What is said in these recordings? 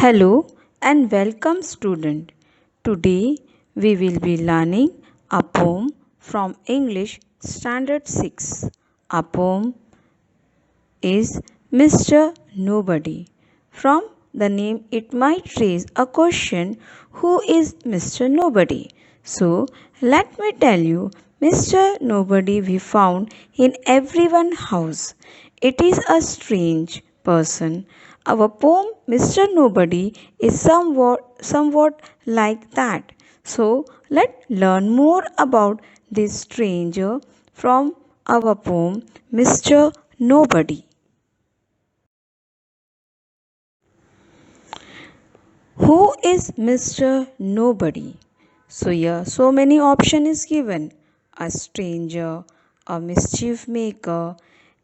Hello and welcome student. Today we will be learning a poem from English Standard 6. Our poem is Mr. Nobody. From the name it might raise a question, who is Mr. Nobody? So let me tell you, Mr. Nobody we found in everyone's house. It is a strange person. Our poem Mr. Nobody is somewhat like that. So let's learn more about this stranger from our poem Mr. Nobody. Who is Mr. Nobody? So here so many option is given. A stranger, a mischief maker,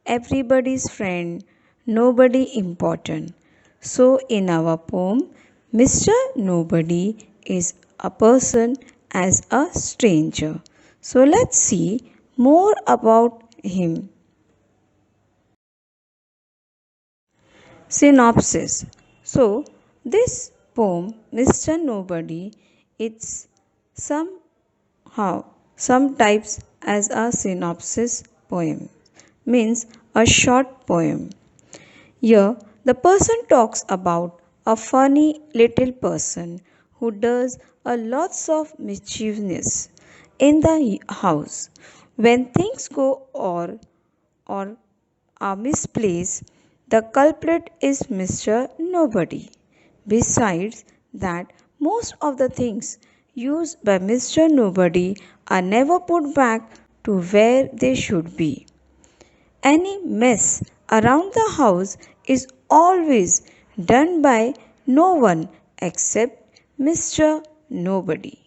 everybody's friend, nobody important. So in our poem, Mr. Nobody is a person as a stranger. So let's see more about him. Synopsis. So, this poem, Mr. Nobody, it's some types as a synopsis poem, means a short poem. Here, the person talks about a funny little person who does a lots of mischievousness in the house. When things go or are misplaced, the culprit is Mr. Nobody. Besides that, most of the things used by Mr. Nobody are never put back to where they should be. Any mess around the house is always done by no one except Mr. Nobody.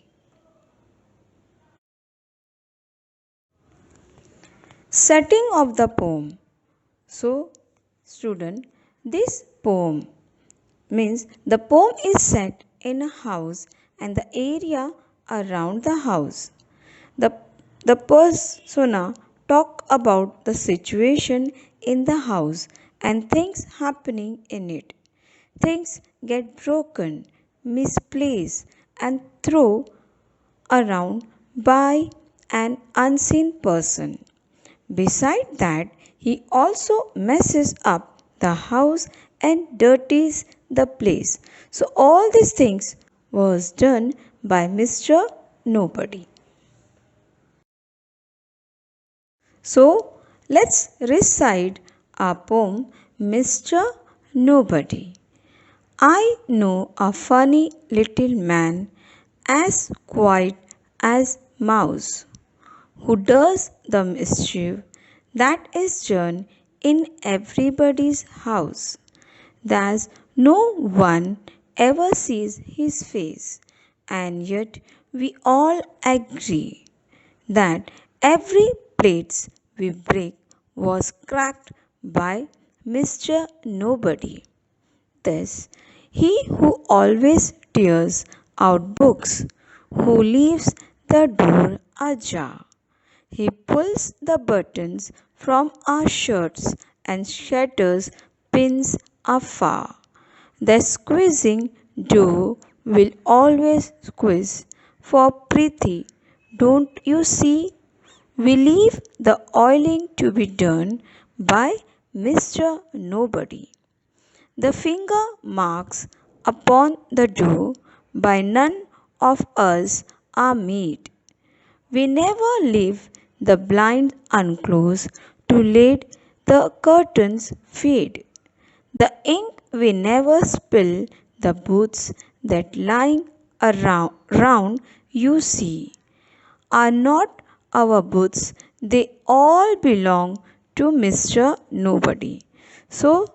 Setting of the poem. So, student, this poem means the poem is set in a house and the area around the house. The, the persona talk about the situation in the house and things happening in it. Things get broken, misplaced and thrown around by an unseen person. Beside that, he also messes up the house and dirties the place. So all these things was done by Mr. Nobody. So let's recite our poem Mr. Nobody. I know a funny little man as quiet as mouse who does the mischief that is done in everybody's house. There's no one ever sees his face, and yet we all agree that every plate we break was cracked by Mr. Nobody. Thus, he who always tears out books, who leaves the door ajar. He pulls the buttons from our shirts and shatters pins afar. The squeezing door will always squeeze. For Preeti, don't you see? We leave the oiling to be done by Mr. Nobody. The finger marks upon the door by none of us are made. We never leave the blind unclosed to let the curtains fade. The ink we never spill, the boots that lying round you see are not our boots, they all belong to Mr. Nobody. So,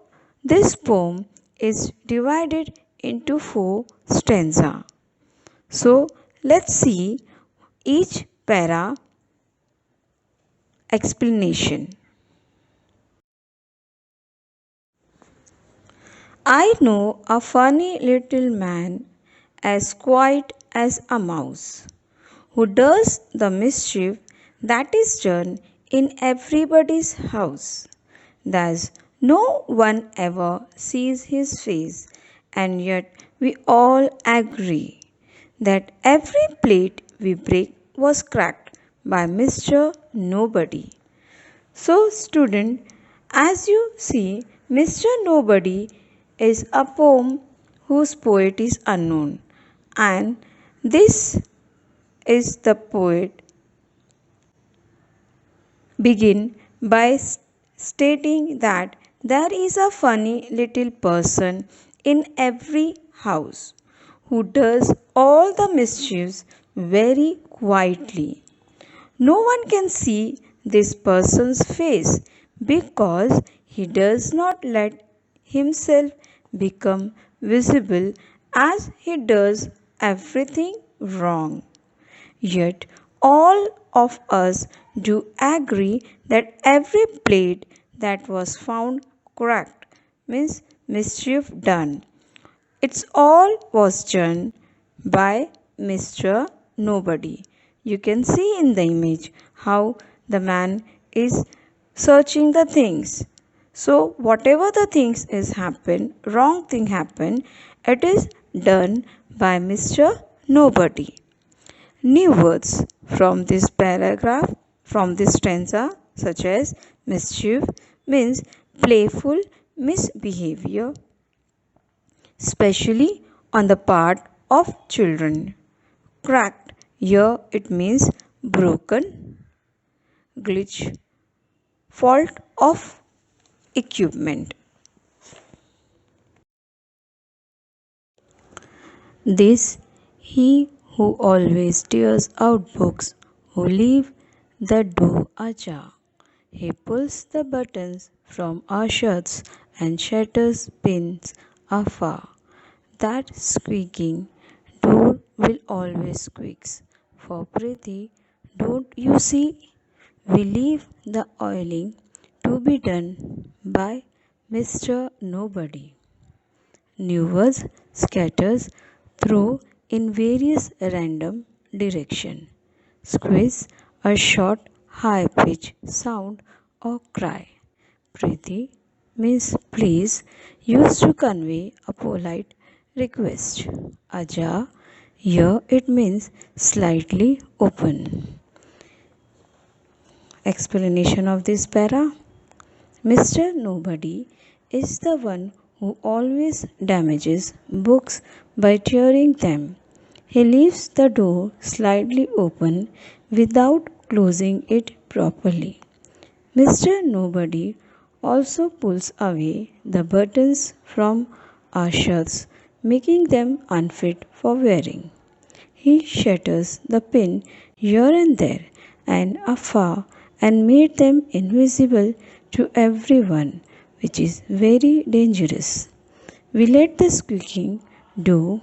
this poem is divided into 4 stanzas. So, let's see each para explanation. I know a funny little man as quiet as a mouse who does the mischief that is done in everybody's house. Thus, no one ever sees his face, and yet we all agree that every plate we break was cracked by Mr. Nobody. So, student, as you see, Mr. Nobody is a poem whose poet is unknown, and this is the poet begin by stating that there is a funny little person in every house who does all the mischiefs very quietly. No one can see this person's face because he does not let himself become visible as he does everything wrong. Yet all of us do agree that every plate that was found cracked means mischief done. It's all was done by Mr. Nobody. You can see in the image how the man is searching the things. So whatever the things is happen, wrong thing happen, it is done by Mr. Nobody. New words from this paragraph, from this stanza, such as mischief means playful misbehavior, especially on the part of children. Cracked, here it means broken, glitch, fault of equipment. This he who always tears out books, who leave the door ajar. He pulls the buttons from our shirts and shatters pins afar. That squeaking door will always squeaks. For Preeti, don't you see? We leave the oiling to be done by Mr. Nobody. New words scatters through in various random direction. Squeeze a short high pitch sound or cry. Preeti means please used to convey a polite request. Aja, here it means slightly open. Explanation of this para. Mr. Nobody is the one who always damages books by tearing them. He leaves the door slightly open without closing it properly. Mr. Nobody also pulls away the buttons from our shirts, making them unfit for wearing. He shatters the pin here and there and afar and made them invisible to everyone, which is very dangerous. We let the squeaking do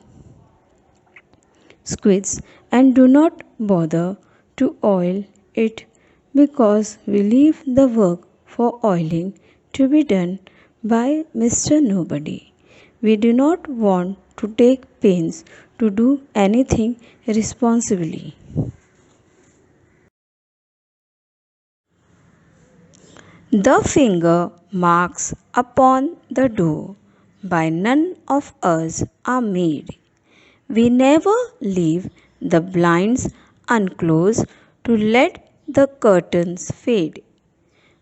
squids and do not bother to oil it because we leave the work for oiling to be done by Mr. Nobody. We do not want to take pains to do anything responsibly. The finger marks upon the door by none of us are made. We never leave the blinds unclosed to let the curtains fade.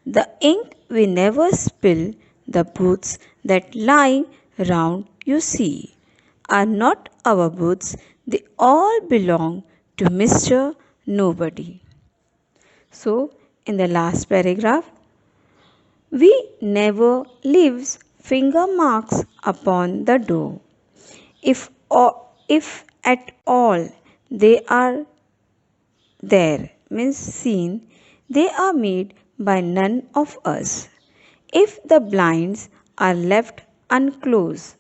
The ink we never spill, the boots that lie round you see, are not our boots, they all belong to Mr. Nobody. So, in the last paragraph, we never leaves finger marks upon the door. If at all they are there, means seen, they are made by none of us. If the blinds are left unclosed,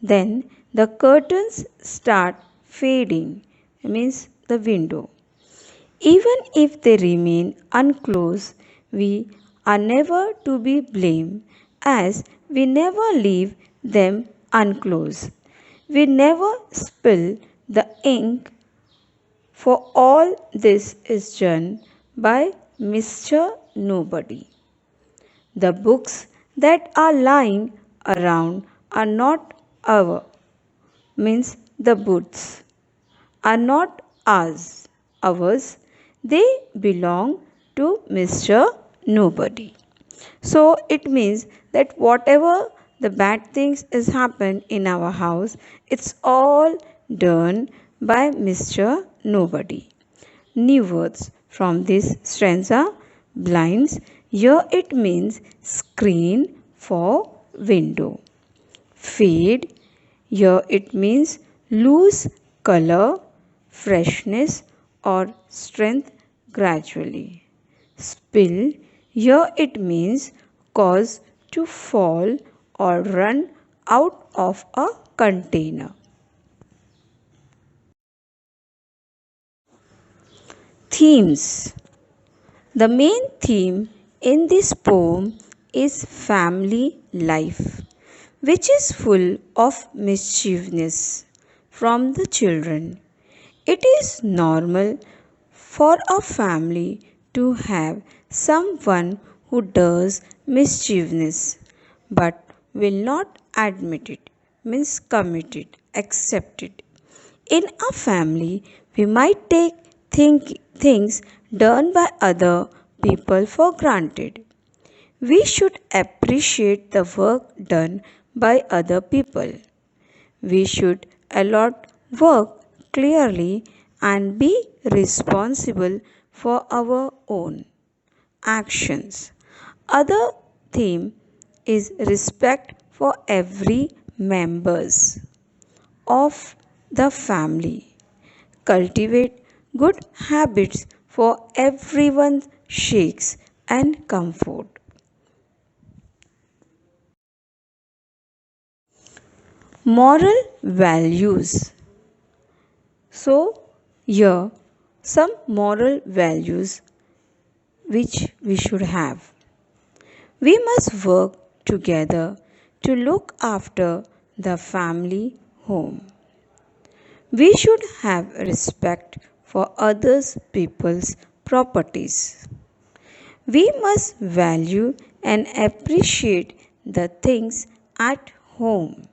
then the curtains start fading, means the window. Even if they remain unclosed, we are never to be blamed as we never leave them unclosed. We never spill the ink, for all this is done by Mr. Nobody. The books that are lying around are not our. means the boots are not ours. They belong to Mr. Nobody. So it means that whatever the bad things is happen in our house, it's all done by Mr. Nobody. New words from this stanza: blinds. Here it means screen for window. Fade. Here it means lose color, freshness, or strength gradually. Spill. Here it means cause to fall or run out of a container. Themes. The main theme in this poem is family life, which is full of mischievousness from the children. It is normal for a family to have someone who does mischievous but will not admit it, means commit it, accept it. In a family, we might take things done by other people for granted. We should appreciate the work done by other people. We should allot work clearly and be responsible for our own actions. Other theme is respect for every members of the family. Cultivate good habits for everyone's sakes and comfort. Moral values. So, here some moral values which we should have. We must work together to look after the family home. We should have respect for others people's properties. We must value and appreciate the things at home.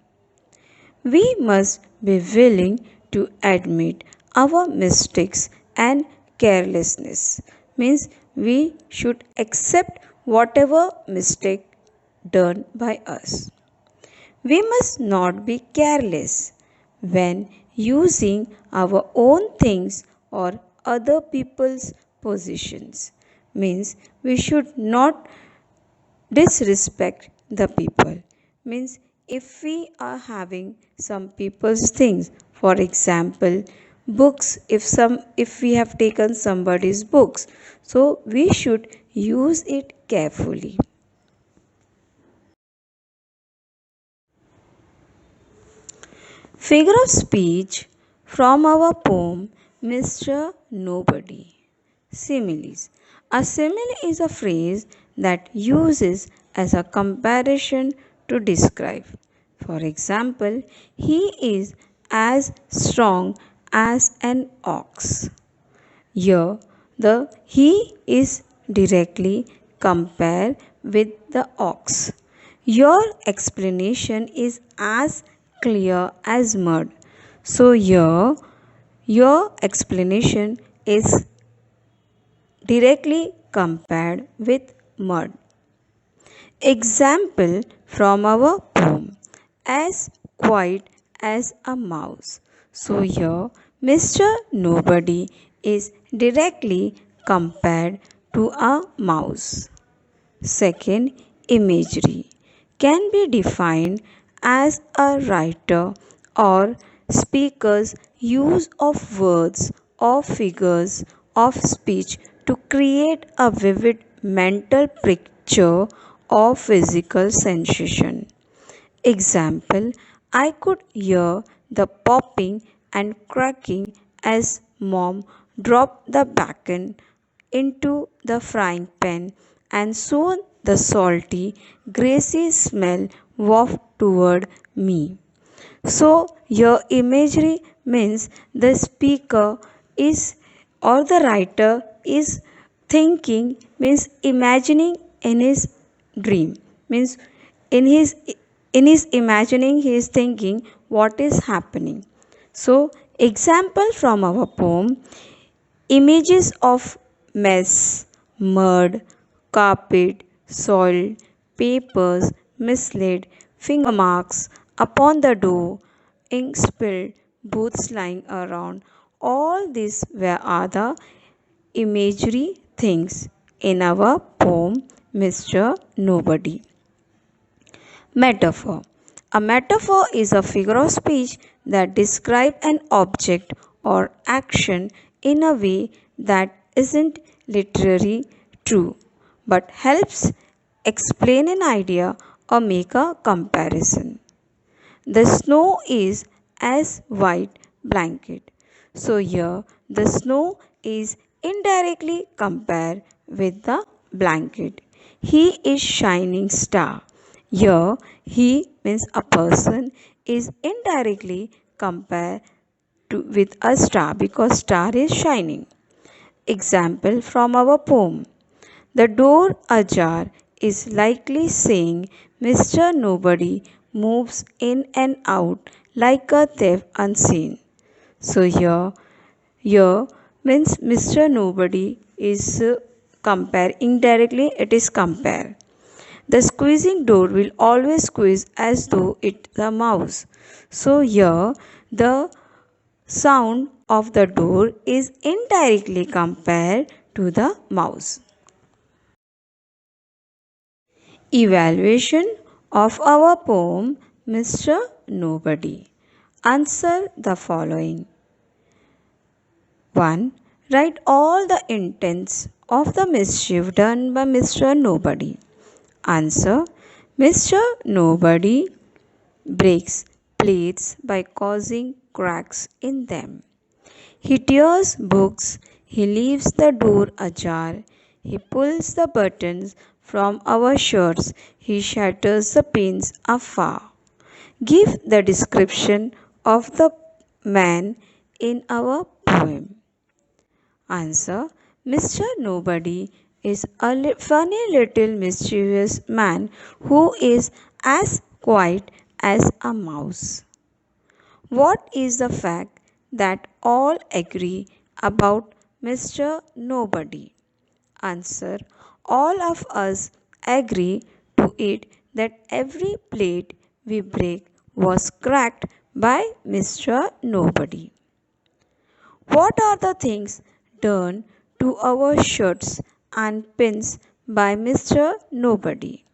We must be willing to admit our mistakes and carelessness. Means we should accept whatever mistake done by us. We must not be careless when using our own things or other people's possessions. Means we should not disrespect the people. Means if we are having some people's things, for example books, if we have taken somebody's books, so we should use it carefully. Figure of speech from our poem Mr. Nobody. Similes. A simile is a phrase that uses as a comparison to describe. For example, he is as strong as an ox. Here, the he is directly compared with the ox. Your explanation is as clear as mud. So, here, your explanation is directly compared with mud. Example from our poem as quiet as a mouse. So here Mr. Nobody is directly compared to a mouse. Second, imagery can be defined as a writer or speaker's use of words or figures of speech to create a vivid mental picture of physical sensation. Example: I could hear the popping and cracking as mom dropped the bacon into the frying pan, and soon the salty, greasy smell wafted toward me. So, your imagery means the speaker is or the writer is thinking, means imagining in his dream, means in his in his imagining he is thinking what is happening. So, example from our poem: images of mess, mud, carpet, soil, papers, mislaid, finger marks upon the door, ink spilled, boots lying around. All these are the imagery things in our poem Mr. Nobody. Metaphor. A metaphor is a figure of speech that describes an object or action in a way that isn't literally true but helps explain an idea or make a comparison. The snow is as white blanket. So here the snow is indirectly compared with the blanket. He is shining star. Here he means a person is indirectly compared with a star because star is shining. Example from our poem. The door ajar is likely saying Mr. Nobody moves in and out like a thief unseen. So here means Mr. Nobody is compare indirectly it is compare. The squeezing door will always squeeze as though it's a mouse. So here the sound of the door is indirectly compared to the mouse. Evaluation of our poem Mr. Nobody. Answer the following. 1. Write all the intents of the mischief done by Mr. Nobody. Answer. Mr. Nobody breaks plates by causing cracks in them. He tears books, he leaves the door ajar, he pulls the buttons from our shirts, he shatters the pins afar. Give the description of the man in our poem. Answer. Mr. Nobody is a funny little mischievous man who is as quiet as a mouse. What is the fact that all agree about Mr. Nobody? Answer. All of us agree to it that every plate we break was cracked by Mr. Nobody. What are the things done to our shirts and pins by Mr. Nobody?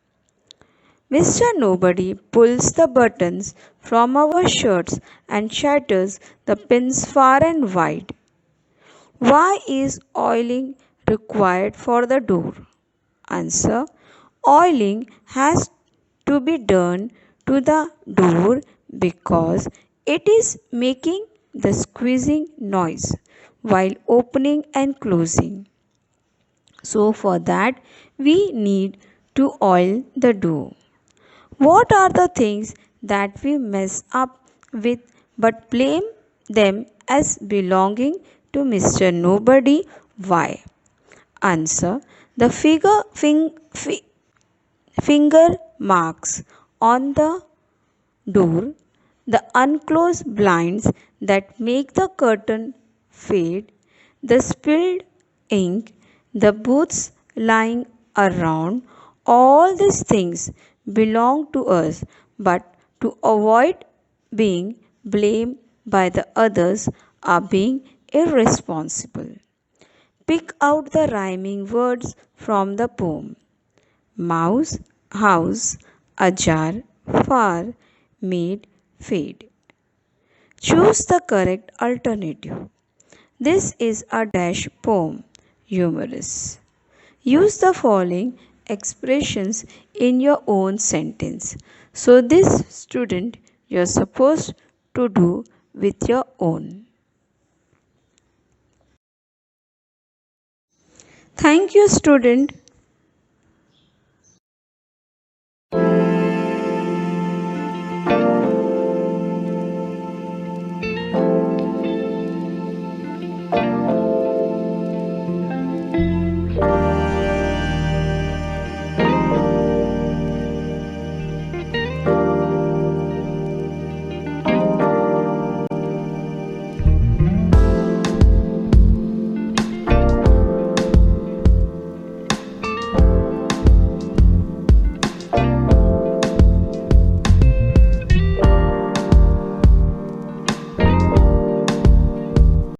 Mr. Nobody pulls the buttons from our shirts and shatters the pins far and wide. Why is oiling required for the door? Answer. Oiling has to be done to the door because it is making the squeezing noise while opening and closing. So for that we need to oil the door. What are the things that we mess up with but blame them as belonging to Mr. Nobody? Why? Answer. The finger marks on the door, the unclosed blinds that make the curtain fade, the spilled ink, the boots lying around, all these things belong to us, but to avoid being blamed by the others are being irresponsible. Pick out the rhyming words from the poem. Mouse, house, ajar, far, made, fade. Choose the correct alternative. This is a dash poem. Humorous. Use the following expressions in your own sentence. So this student you're supposed to do with your own. Thank you student.